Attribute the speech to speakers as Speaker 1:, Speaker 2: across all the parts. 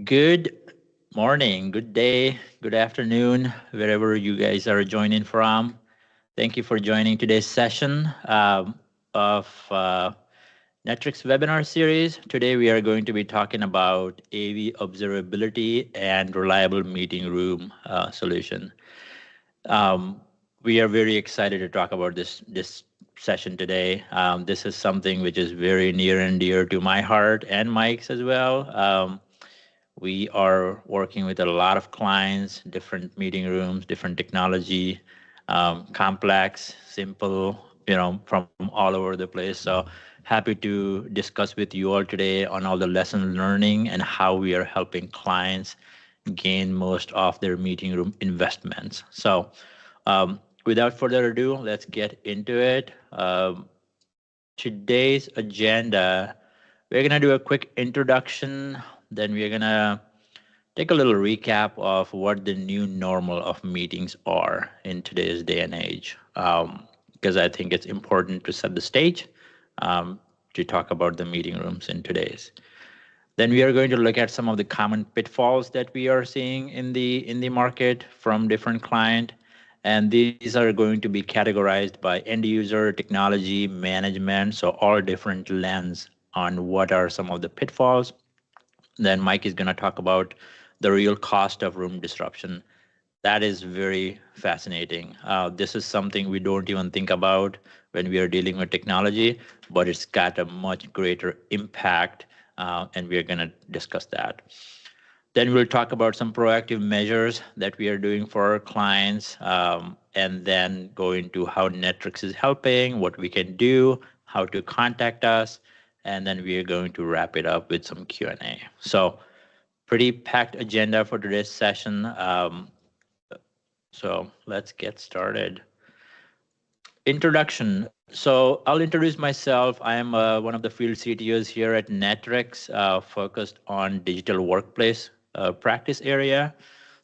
Speaker 1: Good morning, good day, good afternoon, wherever you guys are joining from. Thank you for joining today's session of Netrix webinar series. Today we are going to be talking about AV observability and reliable meeting room solution. We are very excited to talk about this session today. This is something which is very near and dear to my heart and Mike's as well. We are working with a lot of clients, different meeting rooms, different technology, complex, simple, from all over the place. So happy to discuss with you all today on all the lesson learning and how we are helping clients gain most of their meeting room investments. So without further ado, let's get into it. Today's agenda, we're going to do a quick introduction, then we're going to take a little recap of what the new normal of meetings are in today's day and age, because I think it's important to set the stage to talk about the meeting rooms in today's. Then we are going to look at some of the common pitfalls that we are seeing in the market from different client. And these are going to be categorized by end user, technology, management, so all different lens on what are some of the pitfalls. Then Mike is going to talk about the real cost of room disruption. That is very fascinating. This is something we don't even think about when we are dealing with technology, but it's got a much greater impact, and we are going to discuss that. Then we'll talk about some proactive measures that we are doing for our clients, and then go into how Netrix is helping, what we can do, how to contact us, and then we are going to wrap it up with some Q&A. So pretty packed agenda for today's session. So let's get started. Introduction. So I'll introduce myself. I am one of the field CTOs here at Netrix, focused on digital workplace practice area.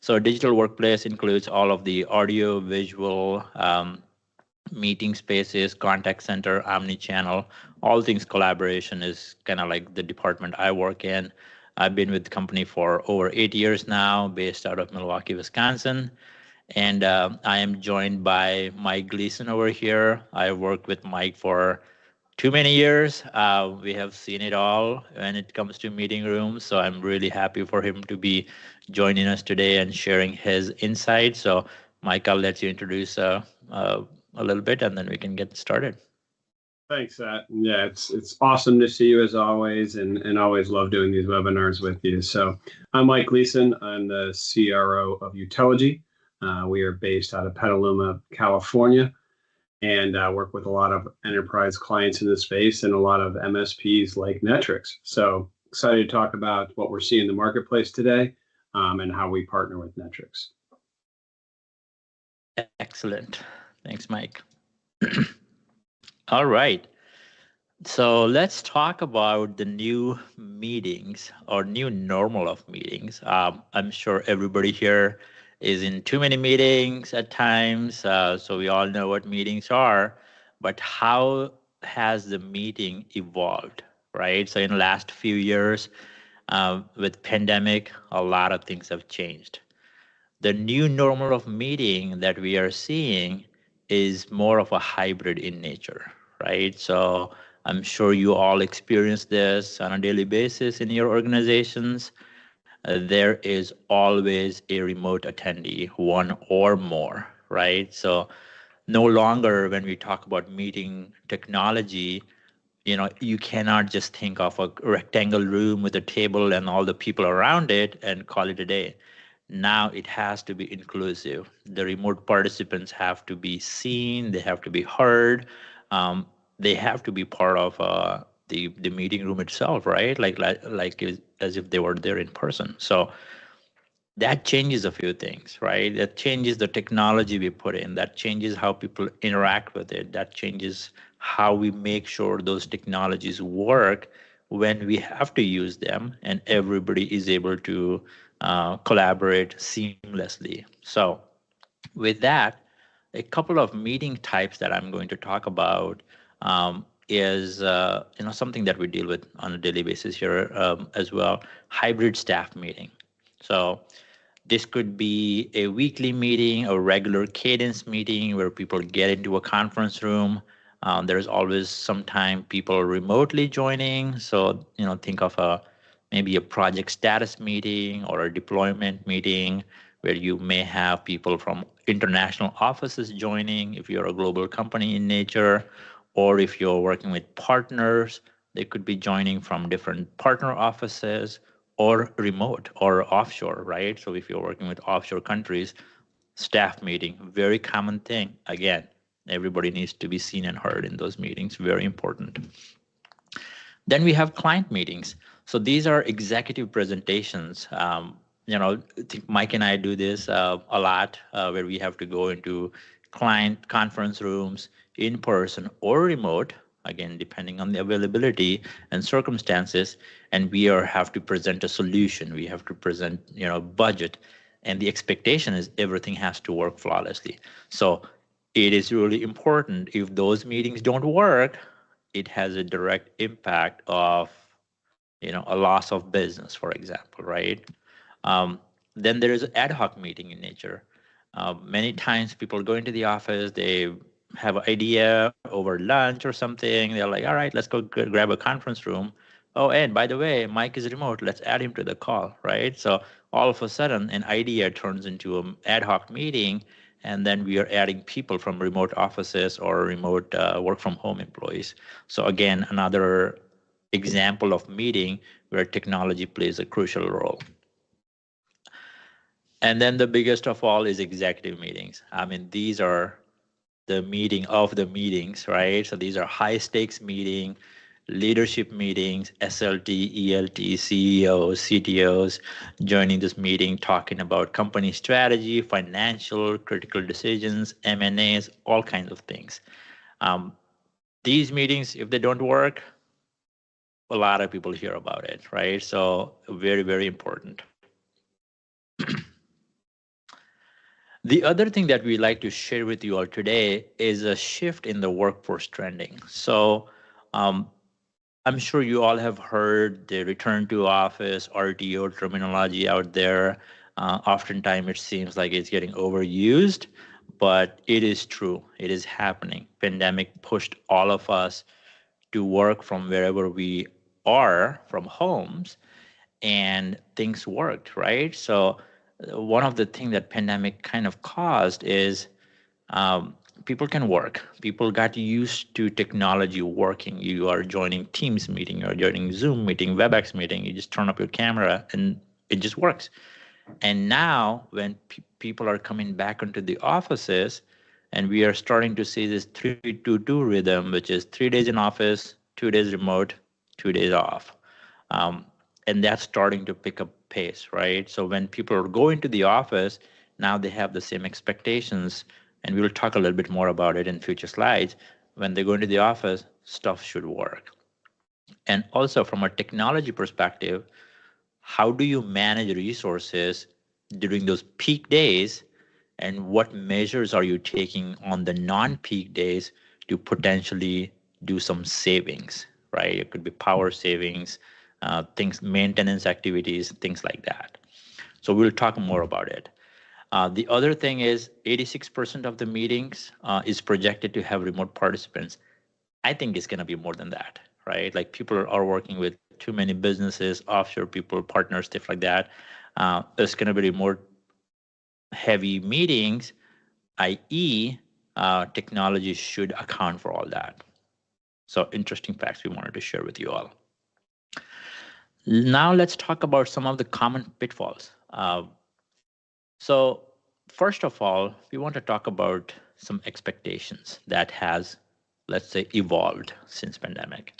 Speaker 1: So digital workplace includes all of the audio, visual, meeting spaces, contact center, omni-channel, all things collaboration is kind of like the department I work in. I've been with the company for over 8 years now, based out of Milwaukee, Wisconsin. And I am joined by Mike Gleason over here. I worked with Mike for too many years. We have seen it all when it comes to meeting rooms. So I'm really happy for him to be joining us today and sharing his insights. So Mike, I'll let you introduce a little bit and then we can get started.
Speaker 2: Thanks, Sat. Yeah, it's awesome to see you as always, and always love doing these webinars with you. So I'm Mike Gleason. I'm the CRO of Uteligy. We are based out of Petaluma, California, and work with a lot of enterprise clients in the space and a lot of MSPs like Netrix. So excited to talk about what we're seeing in the marketplace today, and how we partner with Netrix.
Speaker 1: Excellent. Thanks, Mike. All right. So let's talk about the new meetings or new normal of meetings. I'm sure everybody here is in too many meetings at times, so we all know what meetings are, but how has the meeting evolved, right? So in the last few years, with pandemic, a lot of things have changed. The new normal of meeting that we are seeing is more of a hybrid in nature, right? So I'm sure you all experience this on a daily basis in your organizations. There is always a remote attendee, one or more, right? So no longer when we talk about meeting technology, you cannot just think of a rectangle room with a table and all the people around it and call it a day. Now it has to be inclusive. The remote participants have to be seen, they have to be heard, they have to be part of the meeting room itself, right? Like as if they were there in person. So that changes a few things, right? That changes the technology we put in, that changes how people interact with it, that changes how we make sure those technologies work when we have to use them and everybody is able to collaborate seamlessly. So with that, a couple of meeting types that I'm going to talk about. is something that we deal with on a daily basis here as well. Hybrid staff meeting. So this could be a weekly meeting, a regular cadence meeting where people get into a conference room. There's always sometime people remotely joining. So, think of maybe a project status meeting or a deployment meeting where you may have people from international offices joining if you're a global company in nature, or if you're working with partners, they could be joining from different partner offices or remote or offshore, right? So if you're working with offshore countries, staff meeting, very common thing. Again, everybody needs to be seen and heard in those meetings, very important. Then we have client meetings. So these are executive presentations. I think Mike and I do this a lot, where we have to go into client conference rooms in person or remote, again, depending on the availability and circumstances, and have to present a solution. We have to present, budget, and the expectation is everything has to work flawlessly. So it is really important. If those meetings don't work, it has a direct impact of a loss of business, for example, right? Then there is an ad hoc meeting in nature. Many times people go into the office, they have an idea over lunch or something. They're like, all right, let's go grab a conference room. Oh, and by the way, Mike is remote. Let's add him to the call, right? So all of a sudden, an idea turns into an ad hoc meeting, and then we are adding people from remote offices or remote work from home employees. So again, another example of meeting where technology plays a crucial role. And then the biggest of all is executive meetings. I mean, these are the meeting of the meetings, right? So these are high stakes meeting, leadership meetings, SLT, ELT, CEOs, CTOs joining this meeting, talking about company strategy, financial, critical decisions, M&As, all kinds of things. These meetings, if they don't work, a lot of people hear about it, right? So very, very important. The other thing that we like to share with you all today is a shift in the workforce trending. So I'm sure you all have heard the return to office, RTO terminology out there. Oftentimes it seems like it's getting overused, but it is true. It is happening. Pandemic pushed all of us to work from wherever we are, from homes, and things worked, right? So one of the things that pandemic kind of caused is people can work. People got used to technology working. You are joining Teams meeting, you're joining Zoom meeting, WebEx meeting. You just turn up your camera and it just works. And now when people are coming back into the offices, and we are starting to see this 3-2-2 rhythm, which is 3 days in office, 2 days remote, 2 days off. And that's starting to pick up pace, right? So when people are going to the office, now they have the same expectations, and we'll talk a little bit more about it in future slides. When they go into the office, stuff should work. And also from a technology perspective, how do you manage resources during those peak days, and what measures are you taking on the non-peak days to potentially do some savings, right? It could be power savings, things, maintenance activities, things like that. So we'll talk more about it. The other thing is 86% of the meetings is projected to have remote participants. I think it's going to be more than that, right? Like people are working with too many businesses, offshore people, partners, stuff like that. There's going to be remote heavy meetings, i.e., technology should account for all that. So interesting facts we wanted to share with you all. Now let's talk about some of the common pitfalls. So first of all, we want to talk about some expectations that has, let's say, evolved since pandemic.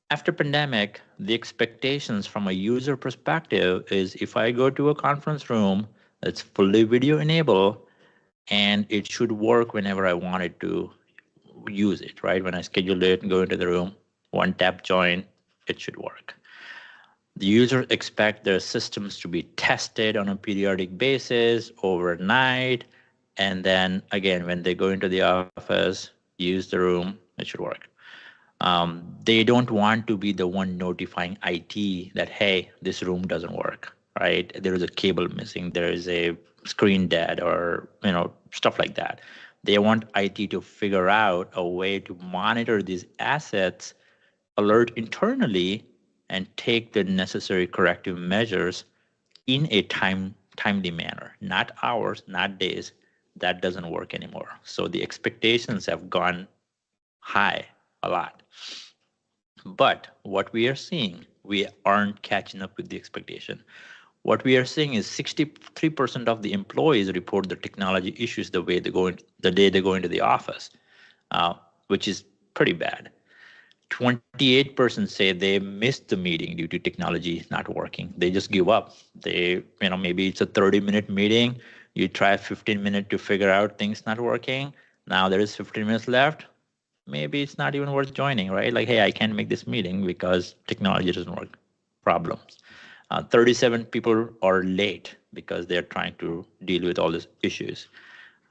Speaker 1: After pandemic, the expectations from a user perspective is if I go to a conference room that's fully video enabled, and it should work whenever I wanted to use it, right? When I schedule it and go into the room, one tap join, it should work. The users expect their systems to be tested on a periodic basis overnight. And then again, when they go into the office, use the room, it should work. They don't want to be the one notifying IT that, hey, this room doesn't work, right? There is a cable missing, there is a screen dead, or stuff like that. They want IT to figure out a way to monitor these assets, alert internally, and take the necessary corrective measures in a timely manner, not hours, not days. That doesn't work anymore. So the expectations have gone high a lot. But what we are seeing, we aren't catching up with the expectation. What we are seeing is 63% of the employees report the technology issues the day they go into the office, which is pretty bad. 28% say they missed the meeting due to technology not working. They just give up. Maybe it's a 30-minute meeting. You try 15 minutes to figure out things not working. Now there is 15 minutes left. Maybe it's not even worth joining, right? Like, hey, I can't make this meeting because technology doesn't work. Problems. 37 people are late because they're trying to deal with all these issues.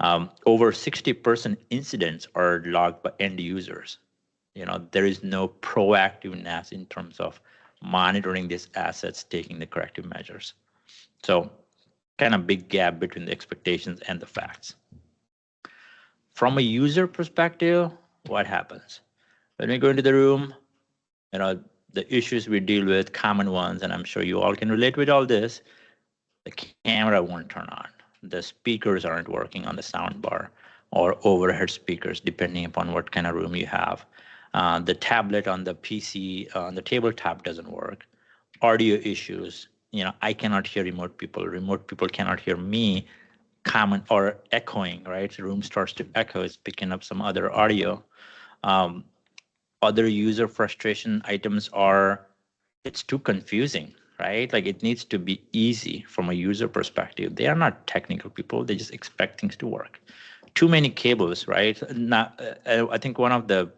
Speaker 1: Over 60% incidents are logged by end users. There is no proactiveness in terms of monitoring these assets, taking the corrective measures. So kind of big gap between the expectations and the facts. From a user perspective, what happens? When we go into the room, the issues we deal with, common ones, and I'm sure you all can relate with all this, the camera won't turn on. The speakers aren't working on the sound bar or overhead speakers, depending upon what kind of room you have. The tablet on the PC, on the tabletop doesn't work. Audio issues. I cannot hear remote people. Remote people cannot hear me. Common or echoing, right? The room starts to echo. It's picking up some other audio. Other user frustration items are, it's too confusing, right? Like, it needs to be easy from a user perspective. They are not technical people. They just expect things to work. Too many cables, right? I think one of the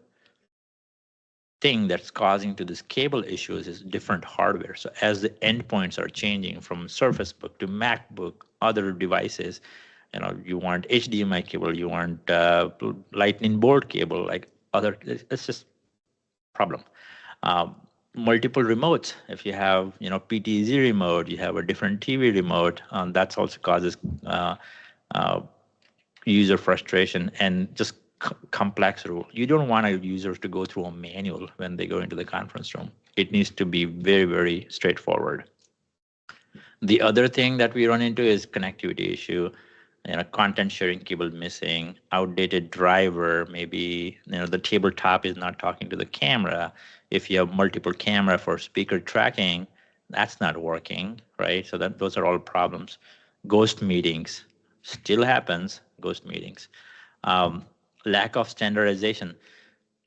Speaker 1: thing that's causing to this cable issues is different hardware. So as the endpoints are changing from Surface Book to MacBook, other devices, you want HDMI cable, you want Lightning board cable, like other, it's just problem. Multiple remotes. If you have, PTZ remote, you have a different TV remote, that's also causes user frustration and just complex rule. You don't want a user to go through a manual when they go into the conference room. It needs to be very, very straightforward. The other thing that we run into is connectivity issue. Content sharing cable missing, outdated driver, maybe the tabletop is not talking to the camera. If you have multiple camera for speaker tracking, that's not working, right? So those are all problems. Ghost meetings still happens. Ghost meetings. Lack of standardization.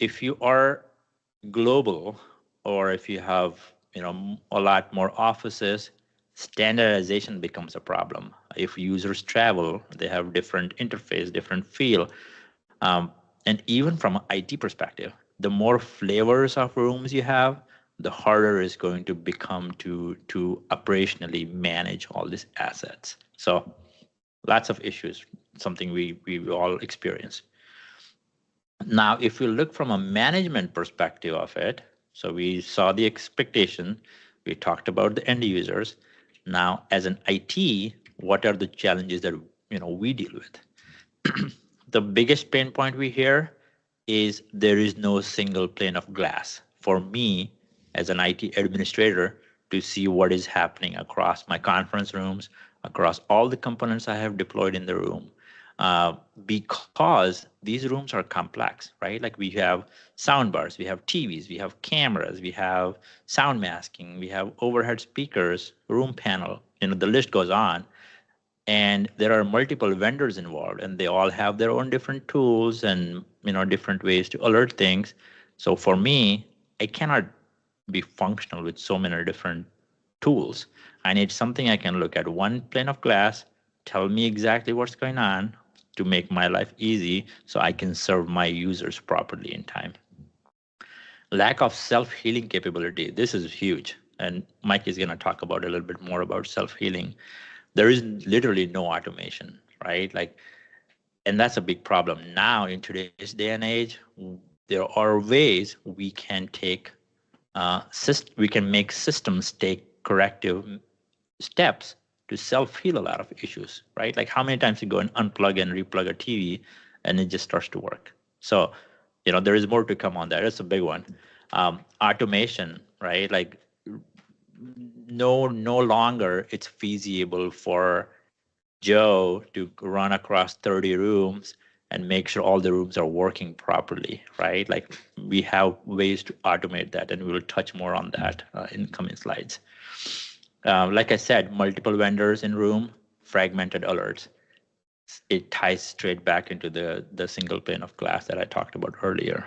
Speaker 1: If you are global, or if you have a lot more offices, standardization becomes a problem. If users travel, they have different interface, different feel, and even from an IT perspective, the more flavors of rooms you have, the harder it's going to become to operationally manage all these assets. So lots of issues, something we all experience. Now, if we look from a management perspective of it, so we saw the expectation, we talked about the end users. Now, as an IT, what are the challenges that we deal with? The biggest pain point we hear is there is no single pane of glass for me as an IT administrator to see what is happening across my conference rooms, across all the components I have deployed in the room. Because these rooms are complex, right? Like, we have sound bars, we have TVs, we have cameras, we have sound masking, we have overhead speakers, room panel, the list goes on. And there are multiple vendors involved, and they all have their own different tools and different ways to alert things. So for me, I cannot be functional with so many different tools. I need something I can look at one pane of glass, tell me exactly what's going on to make my life easy so I can serve my users properly in time. Lack of self-healing capability. This is huge. And Mike is going to talk about a little bit more about self-healing. There is literally no automation, right? And that's a big problem now in today's day and age. there are ways we can take we can make systems take corrective steps to self-heal a lot of issues, right? Like how many times you go and unplug and replug a TV and it just starts to work. So, there is more to come on that. It's a big one. Automation, right? Like no longer it's feasible for Joe to run across 30 rooms and make sure all the rooms are working properly, right? Like we have ways to automate that, and we will touch more on that in coming slides. Like I said, multiple vendors in room, fragmented alerts. It ties straight back into the single pane of glass that I talked about earlier.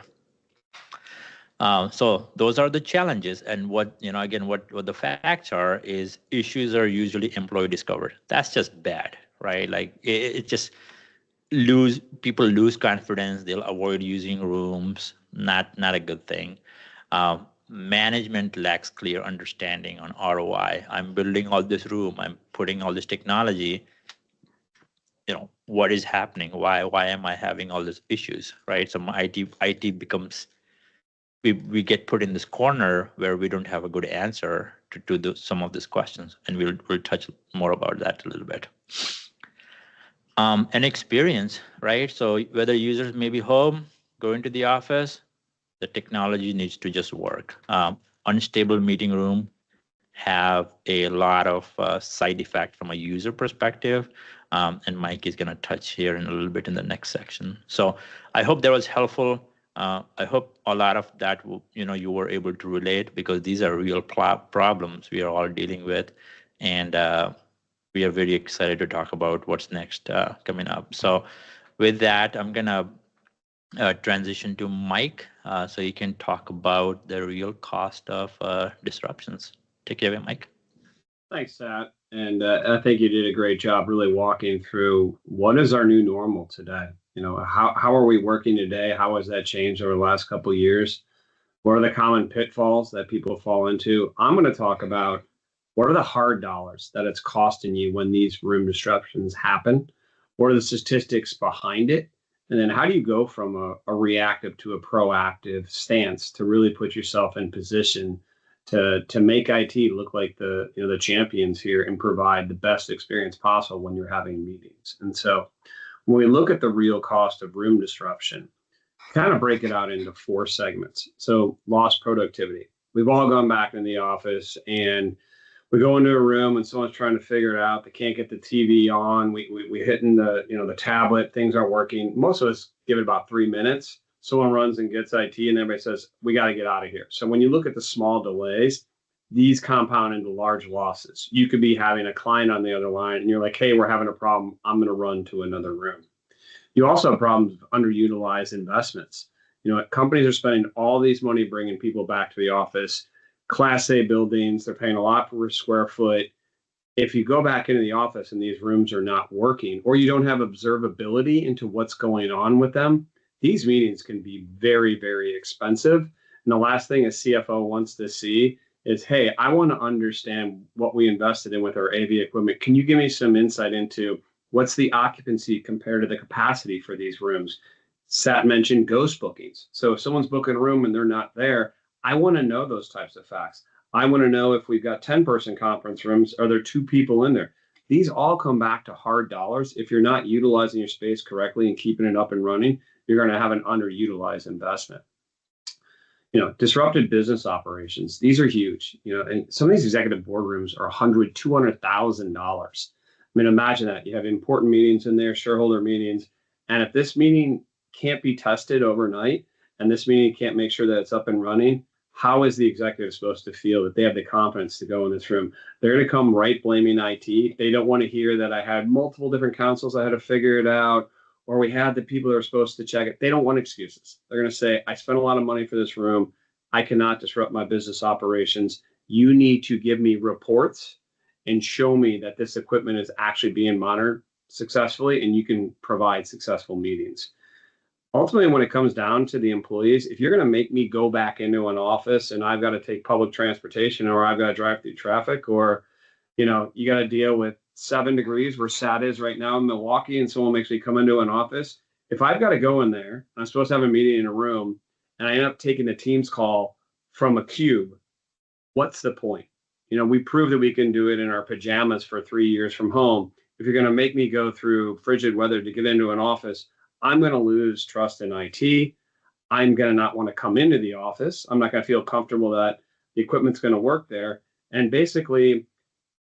Speaker 1: So those are the challenges, and what the facts are is issues are usually employee discovered. That's just bad, right? Like it just people lose confidence. They'll avoid using rooms. Not a good thing. Management lacks clear understanding on ROI. I'm building all this room. I'm putting all this technology. What is happening? Why am I having all these issues, right? So my IT becomes, we get put in this corner where we don't have a good answer to some of these questions, and we'll touch more about that a little bit. An experience, right? So whether users may be home, going to the office, the technology needs to just work. Unstable meeting room have a lot of side effect from a user perspective, and Mike is going to touch here in a little bit in the next section. So I hope that was helpful. I hope a lot of that you were able to relate, because these are real problems we are all dealing with, and we are very excited to talk about what's next coming up. So with that, I'm going to transition to Mike, so you can talk about the real cost of disruptions. Take it away, Mike.
Speaker 2: Thanks, Sat. And I think you did a great job really walking through what is our new normal today. How are we working today? How has that changed over the last couple of years? What are the common pitfalls that people fall into? I'm going to talk about what are the hard dollars that it's costing you when these room disruptions happen? What are the statistics behind it? And then how do you go from a reactive to a proactive stance to really put yourself in position to make IT look like the champions here and provide the best experience possible when you're having meetings? And so when we look at the real cost of room disruption, kind of break it out into 4 segments. So lost productivity. We've all gone back in the office and we go into a room and someone's trying to figure it out. They can't get the TV on. We hitting the tablet. Things aren't working. Most of us give it about 3 minutes. Someone runs and gets IT, and everybody says, we got to get out of here. So when you look at the small delays, these compound into large losses. You could be having a client on the other line, and you're like, hey, we're having a problem. I'm going to run to another room. You also have problems with underutilized investments. Companies are spending all these money bringing people back to the office. Class A buildings, they're paying a lot per square foot. If you go back into the office and these rooms are not working, or you don't have observability into what's going on with them, these meetings can be very, very expensive. And the last thing a CFO wants to see is, hey, I want to understand what we invested in with our AV equipment. Can you give me some insight into what's the occupancy compared to the capacity for these rooms? Sat mentioned ghost bookings. So if someone's booking a room and they're not there, I want to know those types of facts. I want to know if we've got 10-person conference rooms, are there 2 people in there? These all come back to hard dollars. If you're not utilizing your space correctly and keeping it up and running, you're going to have an underutilized investment. Disrupted business operations. These are huge. And some of these executive boardrooms are $100,000, $200,000. I mean, imagine that. You have important meetings in there, shareholder meetings. And if this meeting can't be tested overnight and this meeting can't make sure that it's up and running, how is the executive supposed to feel that they have the confidence to go in this room? They're going to come right blaming IT. They don't want to hear that I had multiple different councils, I had to figure it out, or we had the people that are supposed to check it. They don't want excuses. They're going to say, I spent a lot of money for this room. I cannot disrupt my business operations. You need to give me reports and show me that this equipment is actually being monitored successfully, and you can provide successful meetings. Ultimately, when it comes down to the employees, if you're going to make me go back into an office and I've got to take public transportation, or I've got to drive through traffic, or, you got to deal with 7 degrees where Sat is right now in Milwaukee, and someone makes me come into an office. If I've got to go in there, I'm supposed to have a meeting in a room, and I end up taking the Teams call from a cube, what's the point? We prove that we can do it in our pajamas for 3 years from home. If you're going to make me go through frigid weather to get into an office, I'm going to lose trust in IT. I'm going to not want to come into the office. I'm not going to feel comfortable that the equipment's going to work there. And basically,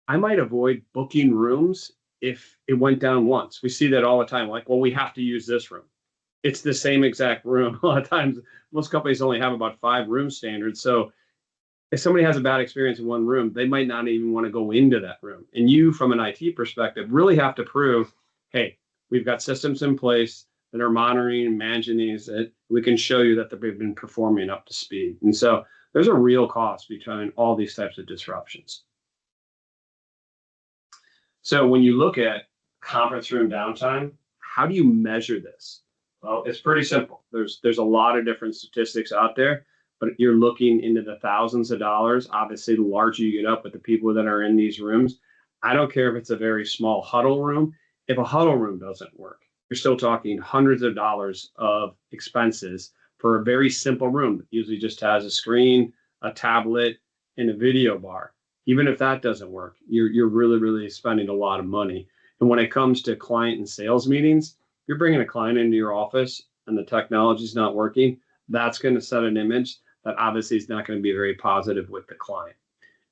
Speaker 2: I might avoid booking rooms if it went down once. We see that all the time. Like, well, we have to use this room. It's the same exact room. A lot of times, most companies only have about 5 room standards. So if somebody has a bad experience in one room, they might not even want to go into that room. And you, from an IT perspective, really have to prove, hey, we've got systems in place that are monitoring and managing these, that we can show you that they've been performing up to speed. And so there's a real cost between all these types of disruptions. So when you look at conference room downtime, how do you measure this? Well, it's pretty simple. There's a lot of different statistics out there, but you're looking into the thousands of dollars. Obviously, the larger you get up with the people that are in these rooms, I don't care if it's a very small huddle room. If a huddle room doesn't work, you're still talking hundreds of dollars of expenses for a very simple room that usually just has a screen, a tablet, and a video bar. Even if that doesn't work, you're really, really spending a lot of money. And when it comes to client and sales meetings, you're bringing a client into your office and the technology's not working, that's going to set an image that obviously is not going to be very positive with the client.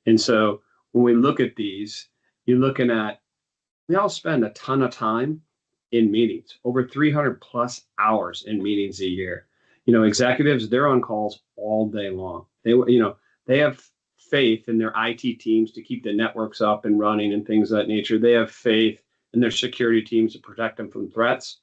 Speaker 2: And so when we look at these, you're looking at, we all spend a ton of time in meetings, over 300 plus hours in meetings a year. Executives, they're on calls all day long. They have faith in their IT teams to keep the networks up and running and things of that nature. They have faith in their security teams to protect them from threats.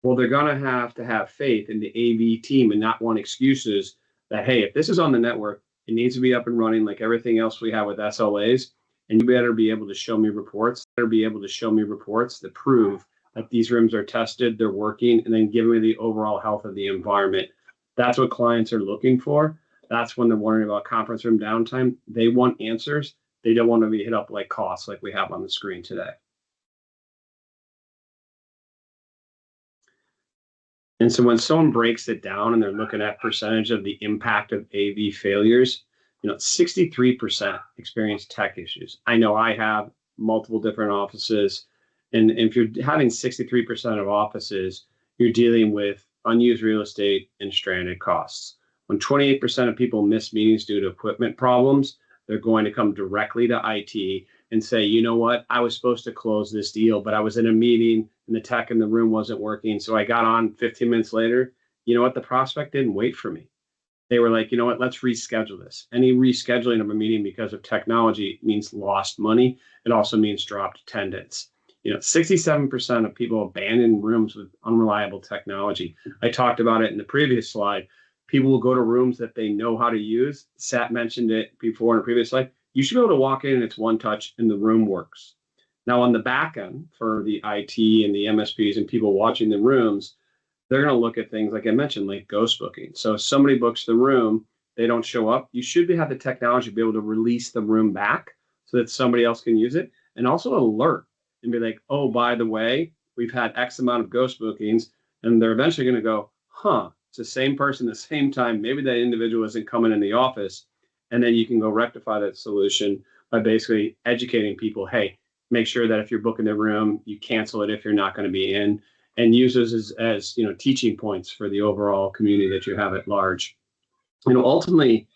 Speaker 2: Well, they're going to have faith in the AV team and not want excuses that, hey, if this is on the network, it needs to be up and running like everything else we have with SLAs. And you better be able to show me reports. That prove that these rooms are tested, they're working, and then give me the overall health of the environment. That's what clients are looking for. That's when they're wondering about conference room downtime. They want answers. They don't want to be hit up like costs like we have on the screen today. And so when someone breaks it down and they're looking at percentage of the impact of AV failures, 63% experience tech issues. I know I have multiple different offices. And if you're having 63% of offices, you're dealing with unused real estate and stranded costs. When 28% of people miss meetings due to equipment problems, they're going to come directly to IT and say, you know what, I was supposed to close this deal, but I was in a meeting and the tech in the room wasn't working. So I got on 15 minutes later. You know what? The prospect didn't wait for me. They were like, you know what, let's reschedule this. Any rescheduling of a meeting because of technology means lost money. It also means dropped attendance. 67% of people abandon rooms with unreliable technology. I talked about it in the previous slide. People will go to rooms that they know how to use. Sat mentioned it before in a previous slide. You should be able to walk in and it's one touch and the room works. Now on the back end for the IT and the MSPs and people watching the rooms, they're going to look at things like I mentioned, like ghost booking. So if somebody books the room, they don't show up, you should have the technology to be able to release the room back so that somebody else can use it, and also alert and be like, oh, by the way, we've had X amount of ghost bookings, and they're eventually going to go, it's the same person at the same time. Maybe that individual isn't coming in the office. And then you can go rectify that solution by basically educating people, hey, make sure that if you're booking the room, you cancel it if you're not going to be in, and use those as teaching points for the overall community that you have at large. Ultimately,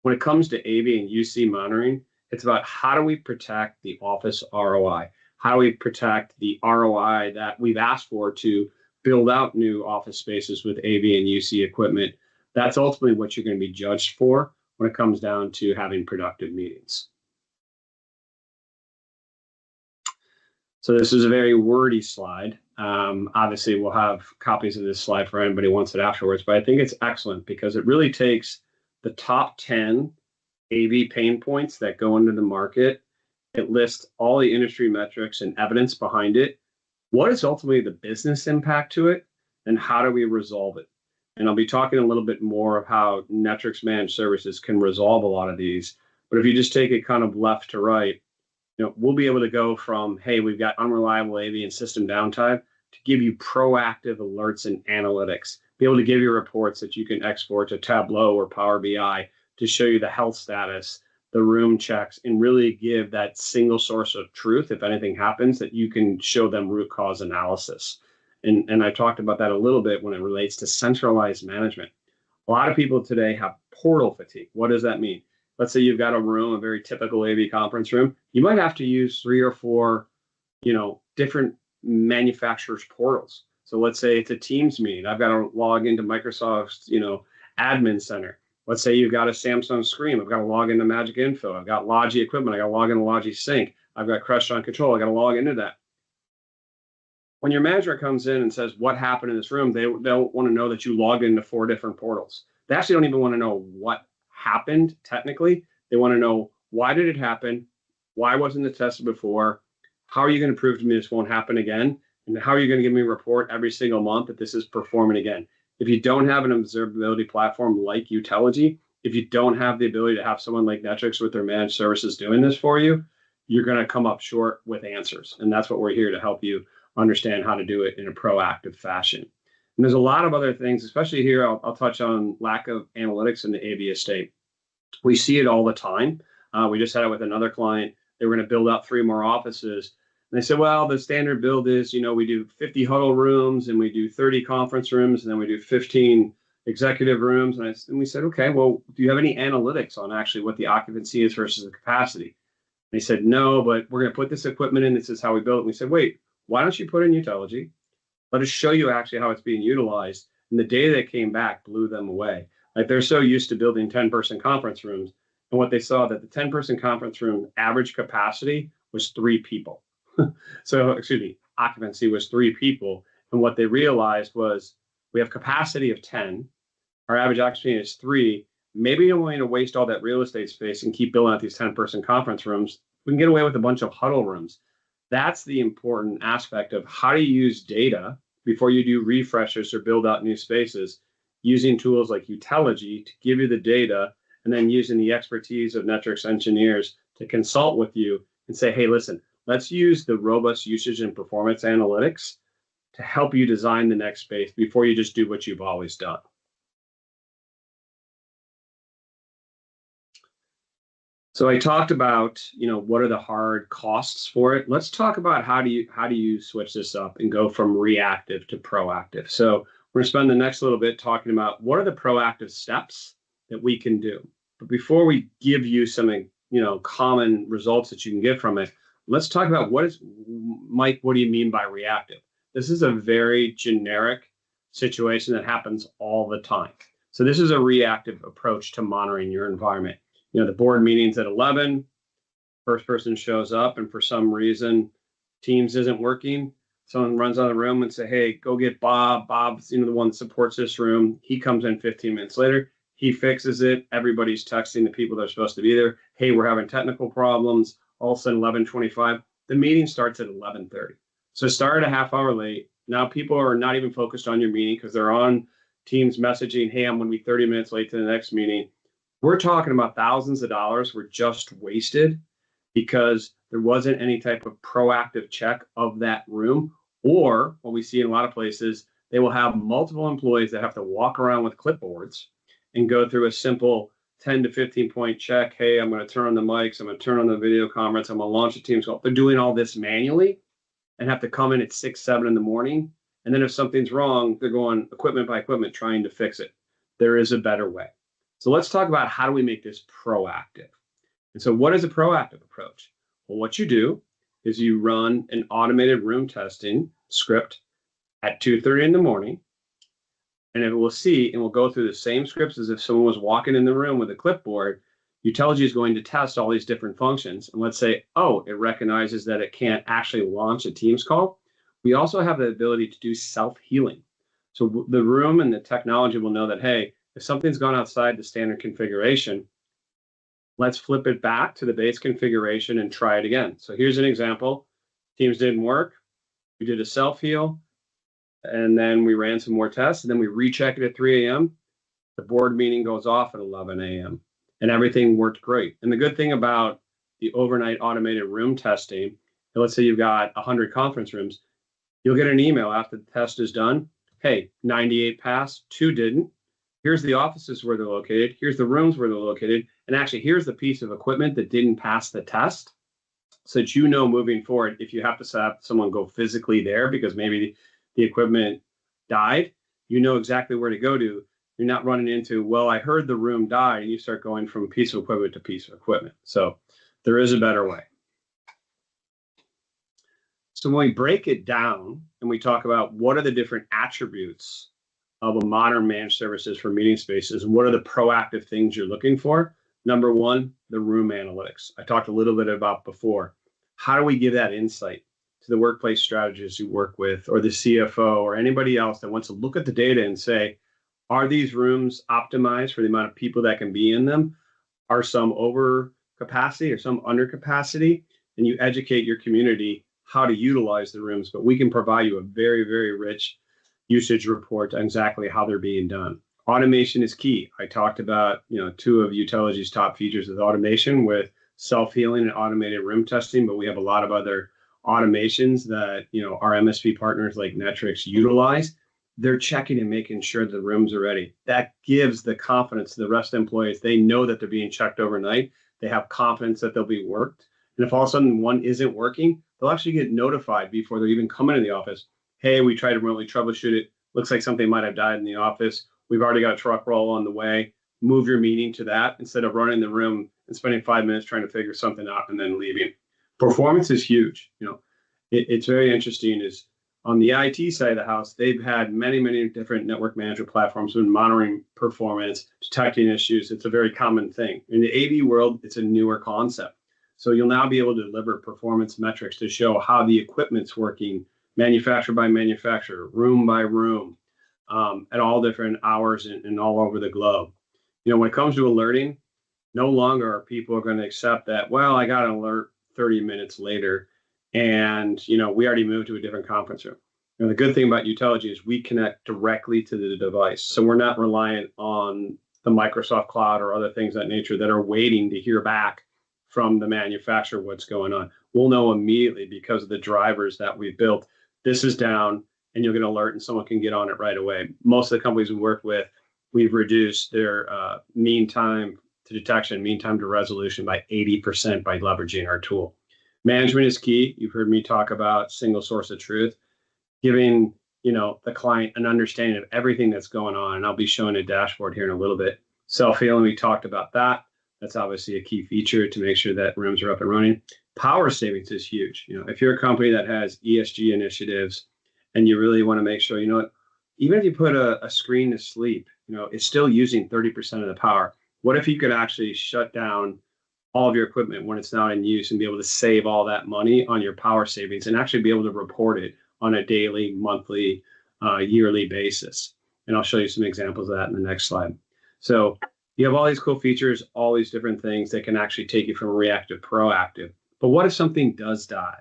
Speaker 2: when it comes to AV and UC monitoring, it's about how do we protect the office ROI? How do we protect the ROI that we've asked for to build out new office spaces with AV and UC equipment? That's ultimately what you're going to be judged for when it comes down to having productive meetings. So this is a very wordy slide. Obviously, we'll have copies of this slide for anybody who wants it afterwards, but I think it's excellent because it really takes the top 10 AV pain points that go into the market. It lists all the industry metrics and evidence behind it. What is ultimately the business impact to it, and how do we resolve it? And I'll be talking a little bit more of how Netrix Managed Services can resolve a lot of these. But if you just take it kind of left to right, we'll be able to go from, hey, we've got unreliable AV and system downtime to give you proactive alerts and analytics, be able to give you reports that you can export to Tableau or Power BI to show you the health status, the room checks, and really give that single source of truth. If anything happens, that you can show them root cause analysis. And I talked about that a little bit when it relates to centralized management. A lot of people today have portal fatigue. What does that mean? Let's say you've got a room, a very typical AV conference room. You might have to use 3 or 4, different manufacturers' portals. So let's say it's a Teams meeting. I've got to log into Microsoft's, admin center. Let's say you've got a Samsung Screen. I've got to log into Magic Info. I've got Logi equipment. I got to log into Logi Sync. I've got Crestron Control. I got to log into that. When your manager comes in and says, what happened in this room, they don't want to know that you logged into 4 different portals. They actually don't even want to know what happened technically. They want to know, why did it happen? Why wasn't it tested before? How are you going to prove to me this won't happen again? And how are you going to give me a report every single month that this is performing again? If you don't have an observability platform like Utelligy, if you don't have the ability to have someone like Netrix with their managed services doing this for you, you're going to come up short with answers. And that's what we're here to help you understand how to do it in a proactive fashion. And there's a lot of other things, especially here, I'll touch on lack of analytics in the AV estate. We see it all the time. We just had it with another client. They were going to build out 3 more offices. And they said, well, the standard build is, we do 50 huddle rooms and we do 30 conference rooms and then we do 15 executive rooms. And we said, okay, well, do you have any analytics on actually what the occupancy is versus the capacity? And they said, no, but we're going to put this equipment in. This is how we build it. And we said, wait, why don't you put in Utelligy? Let us show you actually how it's being utilized. And the data that came back blew them away. Like, they're so used to building 10-person conference rooms. And what they saw, that the 10-person conference room average capacity was 3 people. Occupancy was 3 people. And what they realized was, we have capacity of 10. Our average occupancy is 3. Maybe you don't want to waste all that real estate space and keep building out these 10-person conference rooms. We can get away with a bunch of huddle rooms. That's the important aspect of how to use data before you do refreshes or build out new spaces, using tools like Utelligy to give you the data, and then using the expertise of Netrix engineers to consult with you and say, hey, listen, let's use the robust usage and performance analytics to help you design the next space before you just do what you've always done. So I talked about, what are the hard costs for it. Let's talk about how do you switch this up and go from reactive to proactive. So we're going to spend the next little bit talking about what are the proactive steps that we can do. But before we give you some, common results that you can get from it, let's talk about Mike, what do you mean by reactive? This is a very generic situation that happens all the time. So this is a reactive approach to monitoring your environment. The board meeting's at 11, first person shows up, and for some reason, Teams isn't working. Someone runs out of the room and say, hey, go get Bob. Bob's, the one that supports this room. He comes in 15 minutes later. He fixes it. Everybody's texting the people that are supposed to be there. Hey, we're having technical problems. All of a sudden, 11:25. The meeting starts at 11:30. So start a half hour late. Now people are not even focused on your meeting because they're on Teams messaging, hey, I'm going to be 30 minutes late to the next meeting. We're talking about thousands of dollars were just wasted because there wasn't any type of proactive check of that room. Or what we see in a lot of places, they will have multiple employees that have to walk around with clipboards and go through a simple 10 to 15 point check. Hey, I'm going to turn on the mics. I'm going to turn on the video conference. I'm going to launch a Teams call. They're doing all this manually and have to come in at 6, 7 in the morning. And then if something's wrong, they're going equipment by equipment trying to fix it. There is a better way. So let's talk about how do we make this proactive. And so what is a proactive approach? Well, what you do is you run an automated room testing script at 2:30 in the morning, and it will see and will go through the same scripts as if someone was walking in the room with a clipboard. Utelligy is going to test all these different functions. And let's say, oh, it recognizes that it can't actually launch a Teams call. We also have the ability to do self-healing. So the room and the technology will know that, hey, if something's gone outside the standard configuration, let's flip it back to the base configuration and try it again. So here's an example. Teams didn't work. We did a self-heal, and then we ran some more tests, and then we recheck it at 3 a.m. The board meeting goes off at 11 a.m., and everything worked great. And the good thing about the overnight automated room testing, let's say you've got 100 conference rooms, You'll get an email after the test is done. Hey, 98 passed, 2 didn't. Here's the offices where they're located. Here's the rooms where they're located. And actually, here's the piece of equipment that didn't pass the test, so that you know moving forward, if you have to have someone go physically there because maybe the equipment died, you know exactly where to go to. You're not running into, well, I heard the room died, and you start going from piece of equipment to piece of equipment. So there is a better way. So when we break it down and we talk about what are the different attributes of a modern managed services for meeting spaces, what are the proactive things you're looking for? Number one, the room analytics. I talked a little bit about before. How do we give that insight to the workplace strategists you work with, or the CFO, or anybody else that wants to look at the data and say, are these rooms optimized for the amount of people that can be in them? Are some over capacity or some under capacity? And you educate your community how to utilize the rooms, but we can provide you a very, very rich usage report on exactly how they're being done. Automation is key. I talked about, 2 of Utelity's top features with automation, with self-healing and automated room testing, but we have a lot of other automations that, our MSP partners like Netrix utilize. They're checking and making sure the rooms are ready. That gives the confidence to the rest of the employees. They know that they're being checked overnight. They have confidence that they'll be worked. And if all of a sudden one isn't working, they'll actually get notified before they're even coming to the office. Hey, we tried to remotely troubleshoot it. Looks like something might have died in the office. We've already got a truck roll on the way. Move your meeting to that instead of running the room and spending 5 minutes trying to figure something out and then leaving. Performance is huge. It's very interesting is on the IT side of the house, they've had many, many different network management platforms been monitoring performance, detecting issues. It's a very common thing. In the AV world, it's a newer concept. So you'll now be able to deliver performance metrics to show how the equipment's working, manufacturer by manufacturer, room by room, at all different hours and all over the globe. When it comes to alerting, no longer are people going to accept that, well, I got an alert 30 minutes later and, we already moved to a different conference room. The good thing about Utility is we connect directly to the device. So we're not reliant on the Microsoft Cloud or other things of that nature that are waiting to hear back from the manufacturer what's going on. We'll know immediately because of the drivers that we've built. This is down, and you'll get an alert and someone can get on it right away. Most of the companies we work with, we've reduced their mean time to detection, mean time to resolution by 80% by leveraging our tool. Management is key. You've heard me talk about single source of truth, giving the client an understanding of everything that's going on. And I'll be showing a dashboard here in a little bit. Self-healing, we talked about that. That's obviously a key feature to make sure that rooms are up and running. Power savings is huge. If you're a company that has ESG initiatives and you really want to make sure, even if you put a screen to sleep, it's still using 30% of the power. What if you could actually shut down all of your equipment when it's not in use and be able to save all that money on your power savings and actually be able to report it on a daily, monthly, yearly basis? And I'll show you some examples of that in the next slide. So you have all these cool features, all these different things that can actually take you from reactive to proactive. But what if something does die?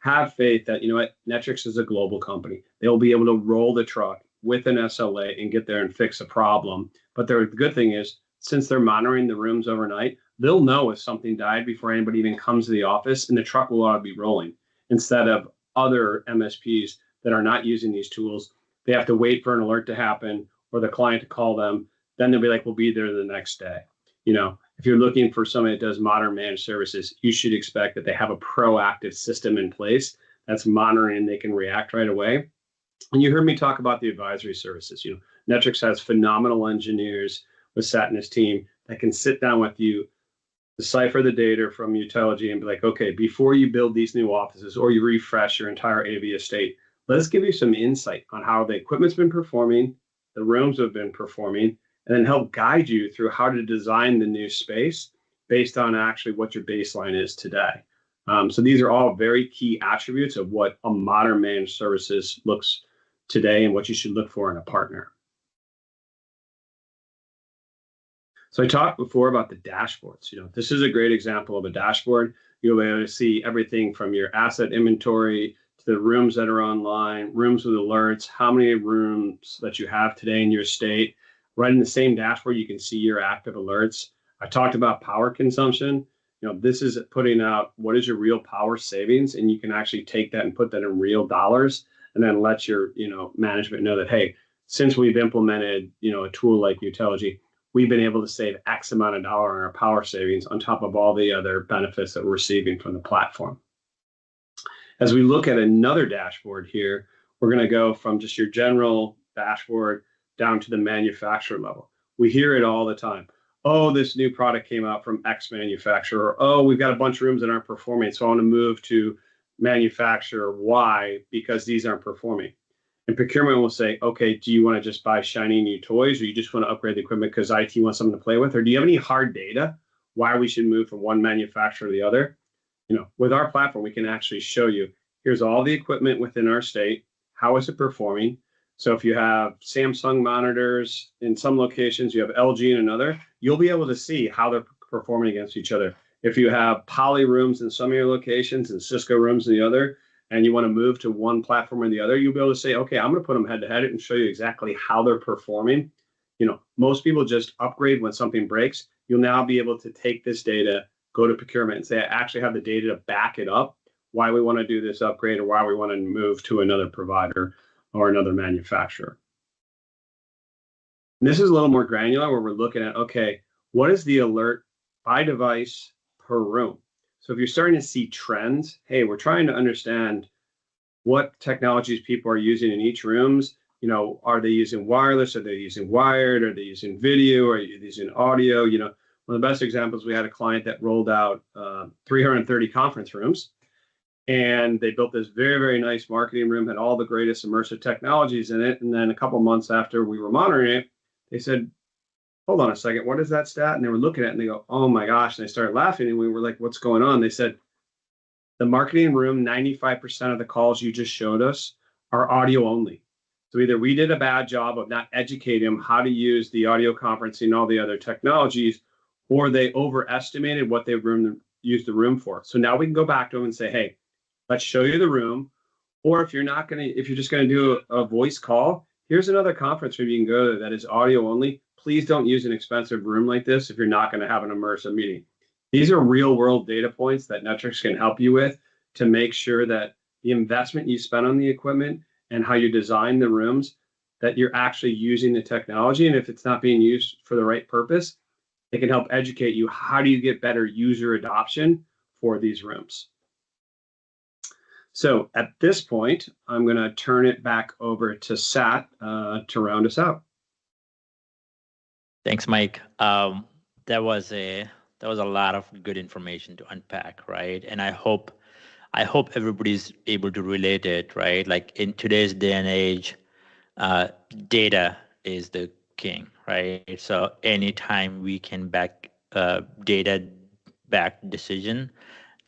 Speaker 2: Have faith that, Netrix is a global company. They'll be able to roll the truck with an SLA and get there and fix a problem. But the good thing is, since they're monitoring the rooms overnight, they'll know if something died before anybody even comes to the office, and the truck will ought to be rolling. Instead of other MSPs that are not using these tools, they have to wait for an alert to happen or the client to call them. Then they'll be like, we'll be there the next day. If you're looking for somebody that does modern managed services, you should expect that they have a proactive system in place that's monitoring and they can react right away. And you heard me talk about the advisory services. Netrix has phenomenal engineers with Sat and his team that can sit down with you, decipher the data from Utility and be like, okay, before you build these new offices or you refresh your entire AV estate, let's give you some insight on how the equipment's been performing, the rooms have been performing, and then help guide you through how to design the new space based on actually what your baseline is today. So these are all very key attributes of what a modern managed services looks today and what you should look for in a partner. So I talked before about the dashboards. This is a great example of a dashboard. You'll be able to see everything from your asset inventory to the rooms that are online, rooms with alerts, how many rooms that you have today in your state. Right in the same dashboard, you can see your active alerts. I talked about power consumption. this is putting out what is your real power savings, and you can actually take that and put that in real dollars, and then let your management know that, hey, since we've implemented a tool like Utelligy, we've been able to save X amount of dollar on our power savings on top of all the other benefits that we're receiving from the platform. As we look at another dashboard here, we're going to go from just your general dashboard down to the manufacturer level. We hear it all the time. Oh, this new product came out from X manufacturer. Or, oh, we've got a bunch of rooms that aren't performing, so I want to move to manufacturer Y because these aren't performing. And procurement will say, okay, do you want to just buy shiny new toys, or you just want to upgrade the equipment because IT wants something to play with? Or do you have any hard data why we should move from one manufacturer to the other? With our platform, we can actually show you, here's all the equipment within our state. How is it performing? So if you have Samsung monitors in some locations, you have LG in another, you'll be able to see how they're performing against each other. If you have Poly rooms in some of your locations and Cisco rooms in the other, and you want to move to one platform or the other, you'll be able to say, okay, I'm going to put them head to head and show you exactly how they're performing. Most people just upgrade when something breaks. You'll now be able to take this data, go to procurement and say, I actually have the data to back it up, why we want to do this upgrade or why we want to move to another provider or another manufacturer. And this is a little more granular where we're looking at, okay, what is the alert by device per room? So if you're starting to see trends, hey, we're trying to understand what technologies people are using in each rooms. Are they using wireless? Are they using wired? Are they using video? Are they using audio? One of the best examples, we had a client that rolled out 330 conference rooms, and they built this very, very nice marketing room, had all the greatest immersive technologies in it. And then a couple months after we were monitoring it, they said, hold on a second, what is that stat? And they were looking at it and they go, oh my gosh. And they started laughing and we were like, what's going on? They said, the marketing room, 95% of the calls you just showed us are audio only. So either we did a bad job of not educating them how to use the audio conferencing and all the other technologies, or they overestimated what they used the room for. So now we can go back to them and say, hey, let's show you the room. Or if you're just going to do a voice call, here's another conference room you can go to that is audio only. Please don't use an expensive room like this if you're not going to have an immersive meeting. These are real world data points that Netrix can help you with to make sure that the investment you spend on the equipment and how you design the rooms, that you're actually using the technology. And if it's not being used for the right purpose, it can help educate you. How do you get better user adoption for these rooms? So at this point, I'm going to turn it back over to Sat to round us out.
Speaker 1: Thanks, Mike. That was a lot of good information to unpack, right? And I hope everybody's able to relate it, right? Like in today's day and age, data is the king, right? So anytime we can back data-backed decision,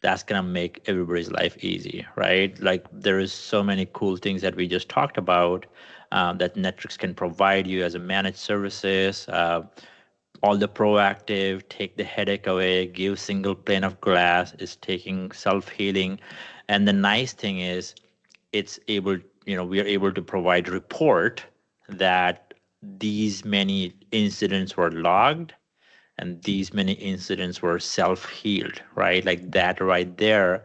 Speaker 1: that's gonna make everybody's life easy, right? Like there is so many cool things that we just talked about that Netrix can provide you as a managed services. All the proactive, take the headache away, give single pane of glass, is taking self-healing. And the nice thing is we are able to provide report that these many incidents were logged and these many incidents were self-healed, right? Like that right there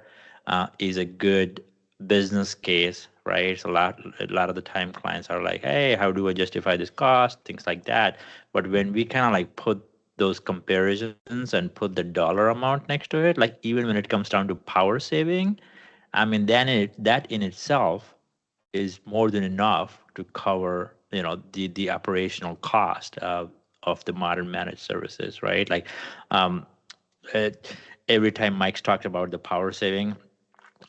Speaker 1: is a good business case, right? So a lot of the time clients are like, hey, how do I justify this cost? Things like that. But when we kind of like put those comparisons and put the dollar amount next to it, like even when it comes down to power saving, I mean, then that in itself is more than enough to cover, the operational cost of the modern managed services, right? Like every time Mike's talked about the power saving,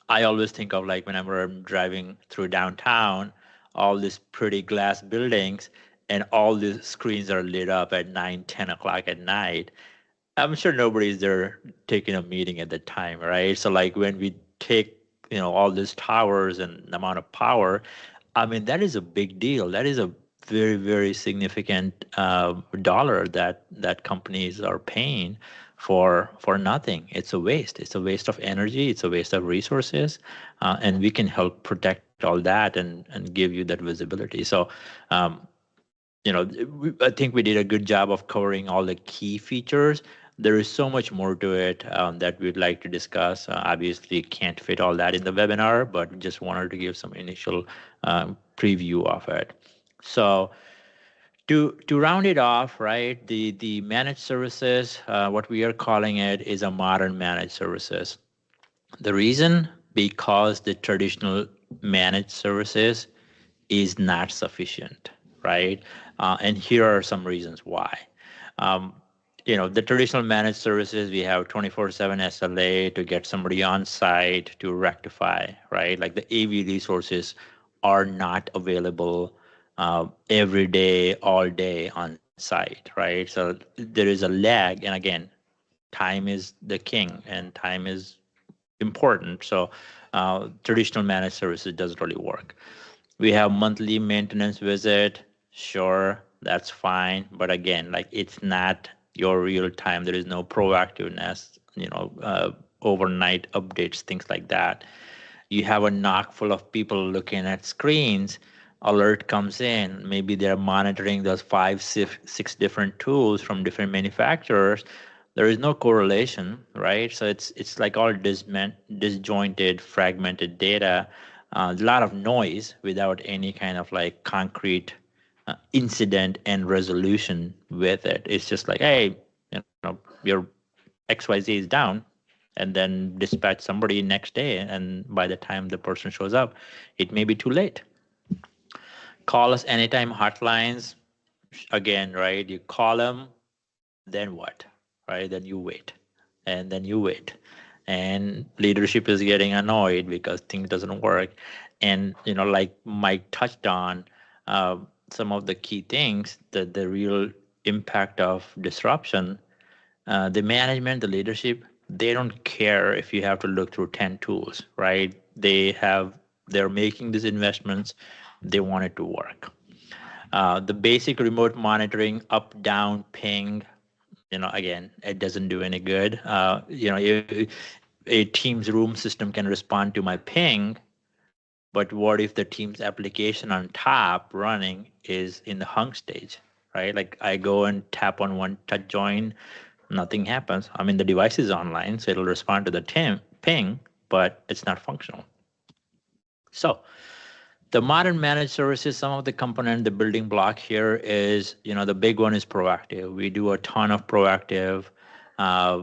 Speaker 1: I always think of like whenever I'm driving through downtown, all these pretty glass buildings and all the screens are lit up at 9, 10 o'clock at night. I'm sure nobody's there taking a meeting at the time, right? So like when we take, all these towers and the amount of power, I mean, that is a big deal. That is a very, very significant dollar that companies are paying for nothing. It's a waste. It's a waste of energy. It's a waste of resources, and we can help protect all that and give you that visibility. So, I think we did a good job of covering all the key features. There is so much more to it that we'd like to discuss. Obviously, can't fit all that in the webinar, but just wanted to give some initial preview of it. So to round it off, right, the managed services, what we are calling it is a modern managed services. The reason, because the traditional managed services is not sufficient, right? And here are some reasons why. Um, the traditional managed services, we have 24/7 SLA to get somebody on site to rectify, right? Like the AV resources are not available every day, all day on site, right? So there is a lag, and again, time is the king, and time is important. So traditional managed services doesn't really work. We have monthly maintenance visit. Sure, that's fine. But again, like it's not your real time. There is no proactiveness, overnight updates, things like that. You have a knock full of people looking at screens. Alert comes in. Maybe they're monitoring those five, six different tools from different manufacturers. There is no correlation, right? So it's like all disjointed, fragmented data, a lot of noise without any kind of like concrete incident and resolution with it. It's just like, hey, your XYZ is down, and then dispatch somebody next day. And by the time the person shows up, it may be too late. Call us anytime hotlines. Again, right? You call them, then what? Right? Then you wait. And then you wait. And leadership is getting annoyed because things doesn't work. And like Mike touched on, some of the key things, that the real impact of disruption, the management, the leadership, they don't care if you have to look through 10 tools, right? They're making these investments. They want it to work. The basic remote monitoring, up, down, ping, again, it doesn't do any good. A Teams room system can respond to my ping, but what if the Teams application on top running is in the hung stage, right? Like I go and tap on one touch join, nothing happens. I mean, the device is online, so it'll respond to the ping, but it's not functional. So the modern managed services, some of the component, the building block here is, the big one is proactive. We do a ton of proactive uh,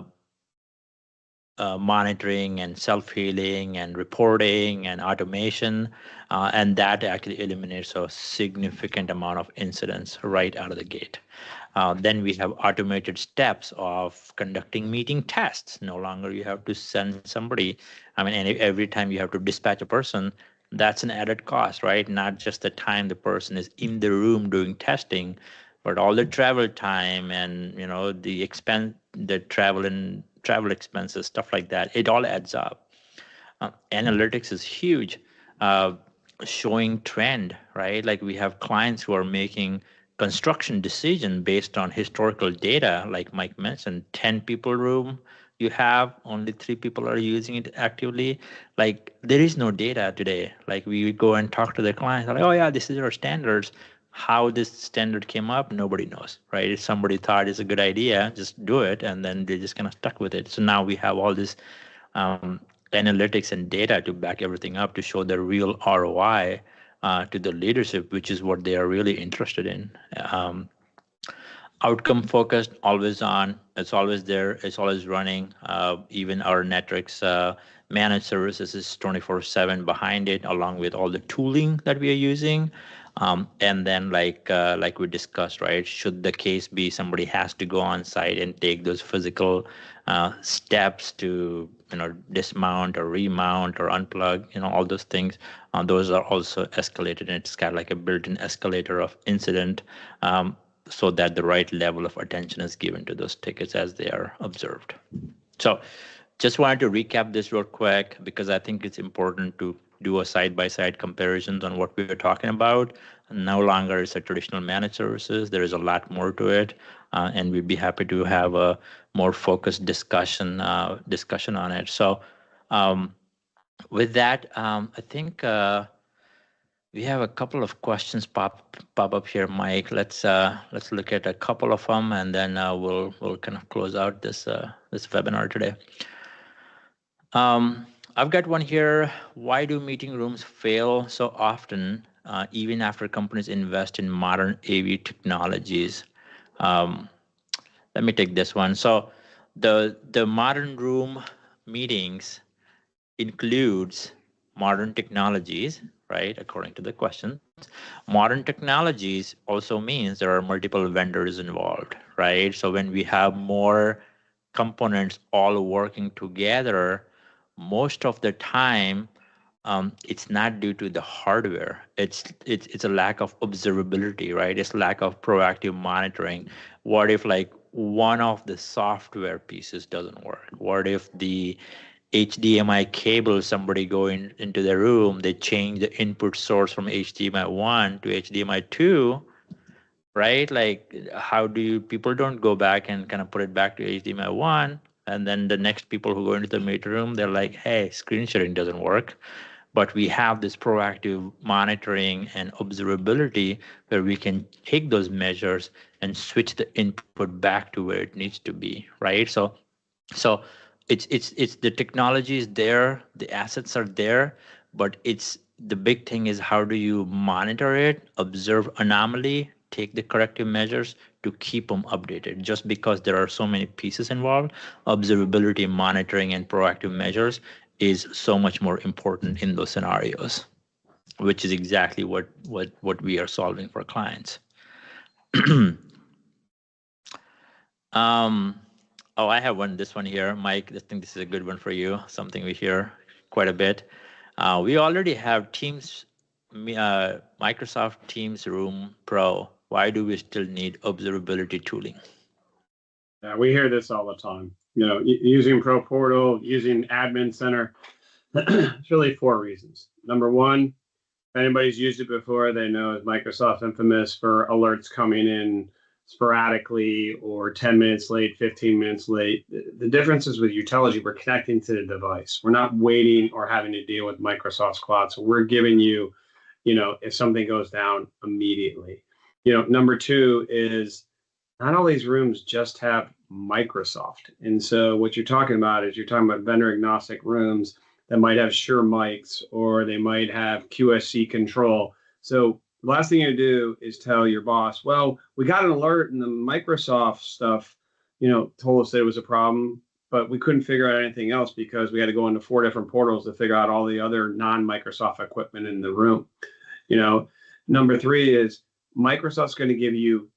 Speaker 1: monitoring and self-healing and reporting and automation, and that actually eliminates a significant amount of incidents right out of the gate. Then we have automated steps of conducting meeting tests. No longer you have to send somebody. I mean, every time you have to dispatch a person, that's an added cost, right? Not just the time the person is in the room doing testing, but all the travel time and the expense, the travel expenses, stuff like that. It all adds up. Analytics is huge, showing trend, right? Like we have clients who are making construction decision based on historical data, like Mike mentioned, 10 people room, you have only 3 people are using it actively. Like there is no data today. Like we go and talk to the clients, like, oh yeah, this is our standards. How this standard came up, nobody knows, right? If somebody thought it's a good idea, just do it, and then they're just kind of stuck with it. So now we have all this analytics and data to back everything up to show the real ROI to the leadership, which is what they are really interested in. Outcome focused, always on, it's always there, it's always running. Even our Netrix managed services is 24/7 behind it, along with all the tooling that we are using. And then like we discussed, right, should the case be somebody has to go on site and take those physical steps to dismount or remount or unplug, all those things, those are also escalated, and it's got like a built-in escalator of incident, so that the right level of attention is given to those tickets as they are observed. So just wanted to recap this real quick because I think it's important to do a side-by-side comparisons on what we are talking about. No longer is a traditional managed services. There is a lot more to it, and we'd be happy to have a more focused discussion on it. So with that, I think We have a couple of questions pop up here, Mike. Let's look at a couple of them, and then we'll kind of close out this this webinar today. I've got one here. Why do meeting rooms fail so often, even after companies invest in modern AV technologies? Let me take this one. So, the modern room meetings includes modern technologies, right? According to the questions, modern technologies also means there are multiple vendors involved, right? So when we have more components all working together, most of the time, it's not due to the hardware. It's a lack of observability, right? It's lack of proactive monitoring. What if like one of the software pieces doesn't work? What if the HDMI cable, somebody into the room, they change the input source from HDMI 1 to HDMI 2, right? Like, how do you, people don't go back and kind of put it back to HDMI 1. And then the next people who go into the meeting room, they're like, hey, screen sharing doesn't work. But we have this proactive monitoring and observability where we can take those measures and switch the input back to where it needs to be, right? So it's the technology is there, the assets are there, but it's the big thing is how do you monitor it, observe anomaly, take the corrective measures to keep them updated. Just because there are so many pieces involved, observability, monitoring, and proactive measures is so much more important in those scenarios, which is exactly what we are solving for clients. Oh, I have this one here, Mike. I think this is a good one for you, something we hear quite a bit. We already have Teams, Microsoft Teams Room Pro. Why do we still need observability tooling?
Speaker 2: Yeah, we hear this all the time. You know, using Pro Portal, using Admin Center. It's really 4 reasons. Number one, if anybody's used it before, they know Microsoft's infamous for alerts coming in sporadically or 10 minutes late, 15 minutes late. The difference is with Utelity, we're connecting to the device. We're not waiting or having to deal with Microsoft's cloud. So we're giving you, you know, if something goes down immediately. You know, number 2 is not all these rooms just have Microsoft. And so what you're talking about is you're talking about vendor agnostic rooms that might have Shure mics or they might have QSC control. So the last thing you do is tell your boss, well, we got an alert and the Microsoft stuff, you know, told us that it was a problem, but we couldn't figure out anything else because we had to go into 4 different portals to figure out all the other non-Microsoft equipment in the room. You know, number 3 is Microsoft's going to give you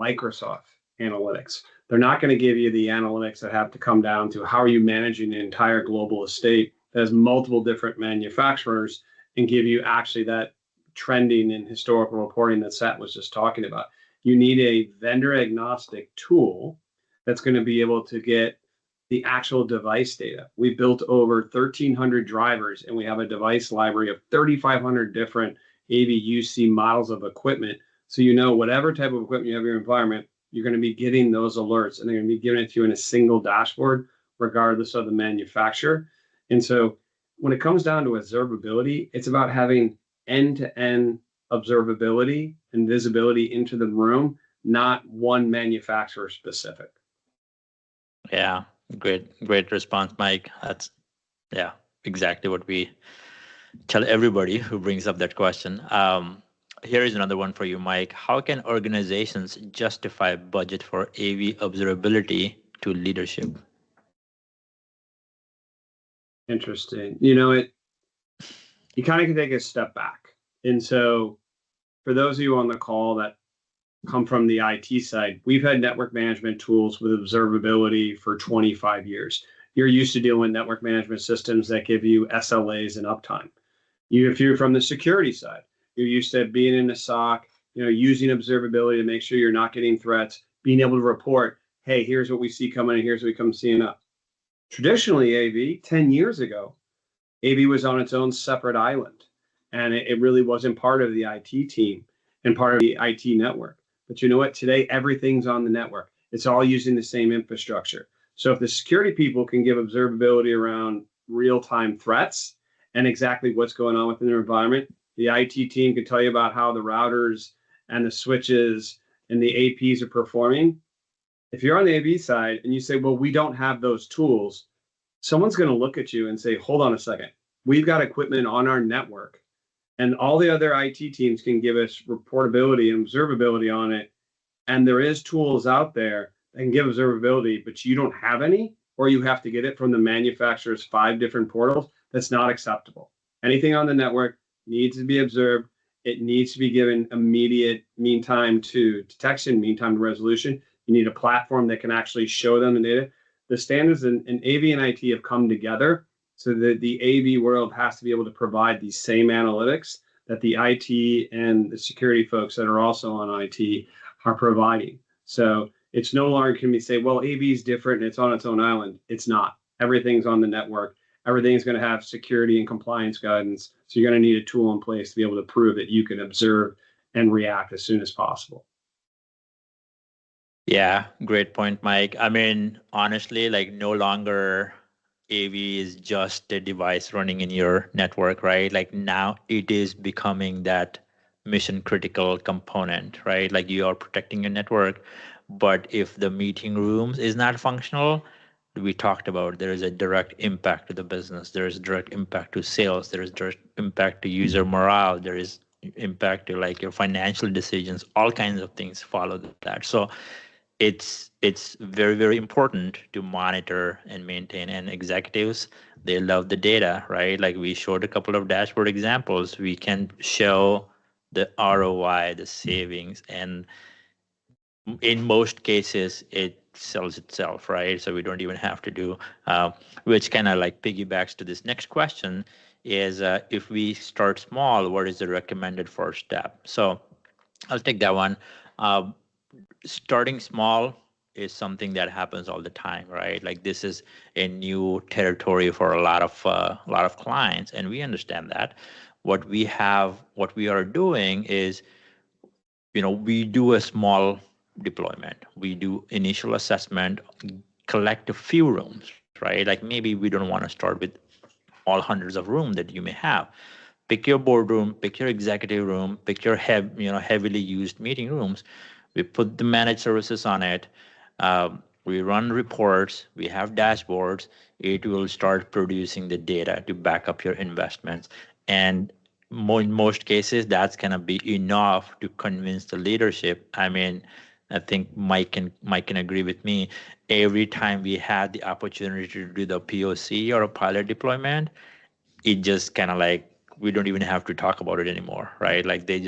Speaker 2: Microsoft analytics. They're not going to give you the analytics that have to come down to how are you managing the entire global estate that has multiple different manufacturers and give you actually that trending and historical reporting that Sat was just talking about. You need a vendor agnostic tool that's going to be able to get the actual device data. We built over 1,300 drivers and we have a device library of 3,500 different AV/UC models of equipment. So you know whatever type of equipment you have in your environment, you're going to be getting those alerts and they're going to be giving it to you in a single dashboard, regardless of the manufacturer. And so when it comes down to observability, it's about having end-to-end observability and visibility into the room, not one manufacturer specific.
Speaker 1: Yeah, great response, Mike. That's exactly what we tell everybody who brings up that question. Here is another one for you, Mike. How can organizations justify budget for AV observability to leadership?
Speaker 2: Interesting. You know, you kind of can take a step back. And so for those of you on the call that come from the IT side, we've had network management tools with observability for 25 years. You're used to dealing with network management systems that give you SLAs and uptime. If you're from the security side, you're used to being in a SOC, you know, using observability to make sure you're not getting threats, being able to report, hey, here's what we see coming and here's what we come seeing up. Traditionally, AV, 10 years ago, AV was on its own separate island, and it really wasn't part of the IT team and part of the IT network. But you know what? Today, everything's on the network. It's all using the same infrastructure. So if the security people can give observability around real-time threats and exactly what's going on within their environment, The IT team can tell you about how the routers and the switches and the APs are performing. If you're on the AV side and you say, well, we don't have those tools, someone's going to look at you and say, hold on a second. We've got equipment on our network, and all the other IT teams can give us reportability and observability on it. And there is tools out there that can give observability, but you don't have any, or you have to get it from the manufacturer's 5 different portals. That's not acceptable. Anything on the network needs to be observed. It needs to be given immediate mean time to detection, mean time to resolution. You need a platform that can actually show them the data. The standards in AV and IT have come together so that the AV world has to be able to provide these same analytics that the IT and the security folks that are also on IT are providing. So it's no longer can we say, well, AV is different and it's on its own island. It's not. Everything's on the network. Everything's going to have security and compliance guidance. So you're going to need a tool in place to be able to prove that you can observe and react as soon as possible.
Speaker 1: Yeah, great point, Mike. I mean, honestly, like no longer AV is just a device running in your network, right? Like now it is becoming that mission critical component, right? Like you are protecting your network, but if the meeting rooms is not functional, we talked about there is a direct impact to the business. There is direct impact to sales. There is direct impact to user morale. There is impact to like your financial decisions. All kinds of things follow that. So it's very, very important to monitor and maintain. And executives, they love the data, right? Like we showed a couple of dashboard examples. We can show the ROI, the savings, and in most cases it sells itself, right? So we don't even have to do, which kind of like piggybacks to this next question is if we start small, what is the recommended first step? So I'll take that one. Starting small is something that happens all the time, right? Like this is a new territory for a lot of clients, and we understand that. What we are doing is, we do a small deployment. We do initial assessment, collect a few rooms, right? Like maybe we don't want to start with all hundreds of rooms that you may have. Pick your boardroom, pick your executive room, pick your heavily used meeting rooms. We put the managed services on it. We run reports. We have dashboards. It will start producing the data to back up your investments. And in most cases, that's gonna be enough to convince the leadership. I mean, I think Mike can agree with me. Every time we had the opportunity to do the POC or a pilot deployment, it just kind of like we don't even have to talk about it anymore, right? Like it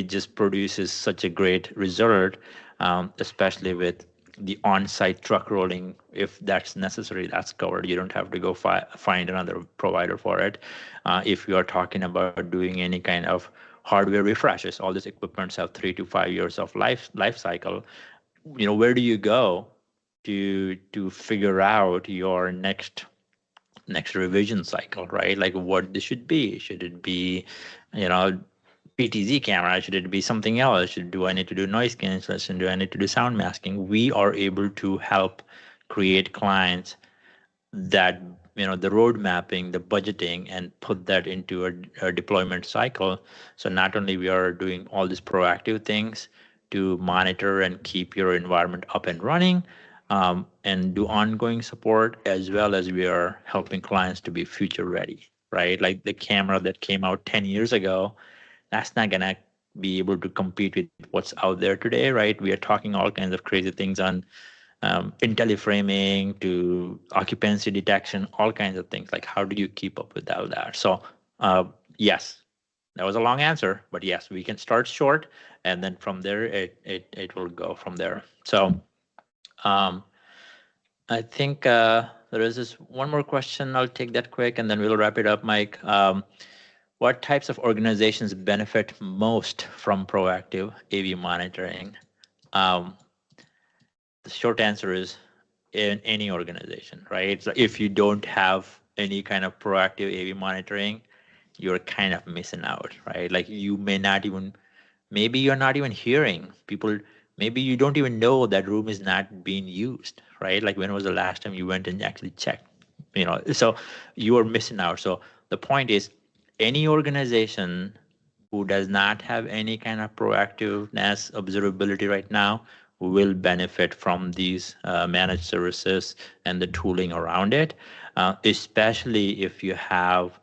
Speaker 1: just produces such a great result, especially with the on-site truck rolling. If that's necessary, that's covered. You don't have to go find another provider for it. If you are talking about doing any kind of hardware refreshes, all these equipments have 3 to 5 years of life cycle. Where do you go to figure out your next revision cycle, right? Like what this should be. Should it be, PTZ camera? Should it be something else? Do I need to do noise cancellation? Do I need to do sound masking? We are able to help create clients that, the road mapping, the budgeting, and put that into a deployment cycle. So not only we are doing all these proactive things to monitor and keep your environment up and running, and do ongoing support, as well as we are helping clients to be future ready, right? Like the camera that came out 10 years ago, that's not gonna be able to compete with what's out there today, right? We are talking all kinds of crazy things on IntelliFraming to occupancy detection, all kinds of things. Like how do you keep up with all that? So yes, that was a long answer, but yes, we can start short, and then from there it will go from there. So I think there is this one more question. I'll take that quick, and then we'll wrap it up, Mike. What types of organizations benefit most from proactive AV monitoring? The short answer is in any organization, right? So if you don't have any kind of proactive AV monitoring, you're kind of missing out, right? Like you may not even, maybe you're not even hearing people, maybe you don't even know that room is not being used, right? Like when was the last time you went and actually checked, so you are missing out. So the point is, any organization who does not have any kind of proactiveness, observability right now, will benefit from these managed services and the tooling around it, especially if you have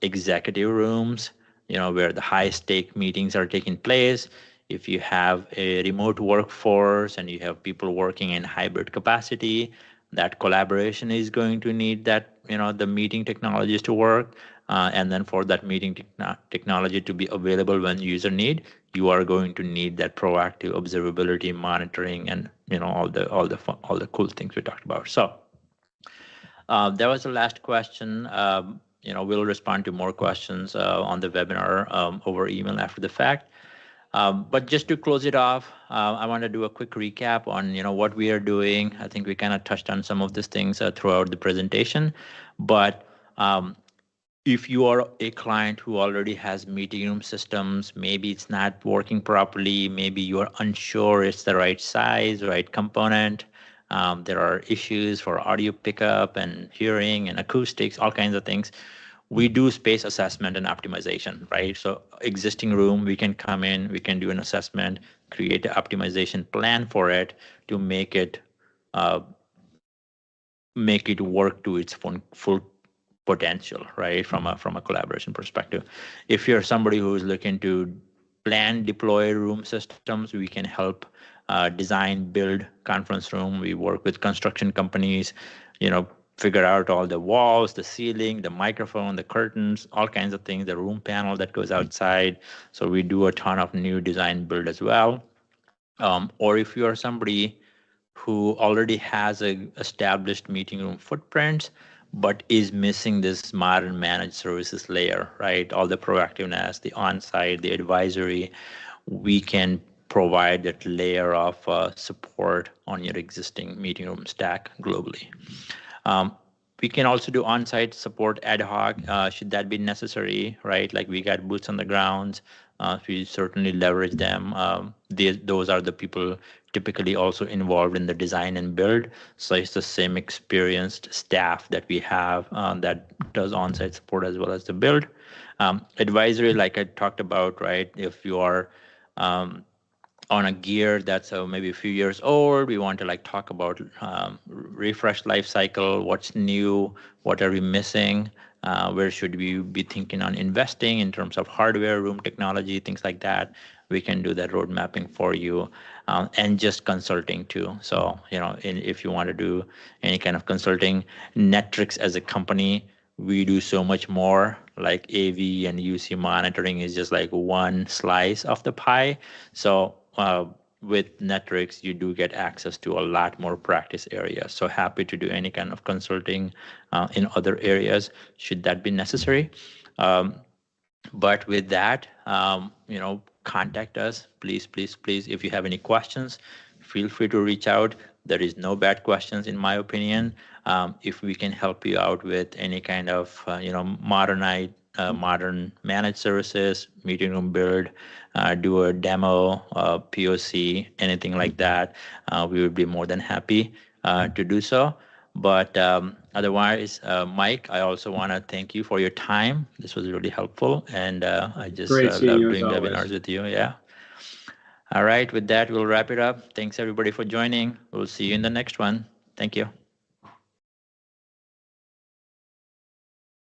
Speaker 1: executive rooms, where the high stake meetings are taking place. If you have a remote workforce and you have people working in hybrid capacity, that collaboration is going to need that, the meeting technologies to work. And then for that meeting technology to be available when user need, you are going to need that proactive observability monitoring and, all the cool things we talked about. So that was the last question. We'll respond to more questions on the webinar over email after the fact. But just to close it off, I want to do a quick recap on what we are doing. I think we kind of touched on some of these things throughout the presentation. But if you are a client who already has meeting room systems, maybe it's not working properly, maybe you are unsure it's the right size, right component. There are issues for audio pickup and hearing and acoustics, all kinds of things. We do space assessment and optimization, right? So existing room, we can come in, we can do an assessment, create an optimization plan for it to make it work to its full potential, right? From a collaboration perspective. If you're somebody who is looking to plan, deploy room systems, we can help design, build conference room. We work with construction companies, figure out all the walls, the ceiling, the microphone, the curtains, all kinds of things, the room panel that goes outside. So we do a ton of new design build as well. Or if you are somebody who already has a established meeting room footprint, but is missing this modern managed services layer, right? All the proactiveness, the on-site, the advisory, we can provide that layer of support on your existing meeting room stack globally. We can also do on-site support ad hoc, should that be necessary, right? Like we got boots on the ground. We certainly leverage them. Those are the people typically also involved in the design and build. So it's the same experienced staff that we have that does on-site support as well as the build. Advisory, like I talked about, right? If you are on a gear that's maybe a few years old, we want to talk about refresh life cycle, what's new, what are we missing, where should we be thinking on investing in terms of hardware, room technology, things like that. We can do that road mapping for you, and just consulting too. So if you want to do any kind of consulting, Netrix as a company, we do so much more. Like AV and UC monitoring is just like one slice of the pie. So with Netrix, you do get access to a lot more practice areas. So happy to do any kind of consulting in other areas, should that be necessary. But with that, contact us, please, please, please. If you have any questions, feel free to reach out. There is no bad questions, in my opinion. If we can help you out with any kind of, modern managed services, meeting room build, do a demo, POC, anything like that, we would be more than happy to do so. But otherwise, Mike, I also want to thank you for your time. This was really helpful, and I just love doing webinars with you. Yeah. All right. With that, we'll wrap it up. Thanks everybody for joining. We'll see you in the next one. Thank you.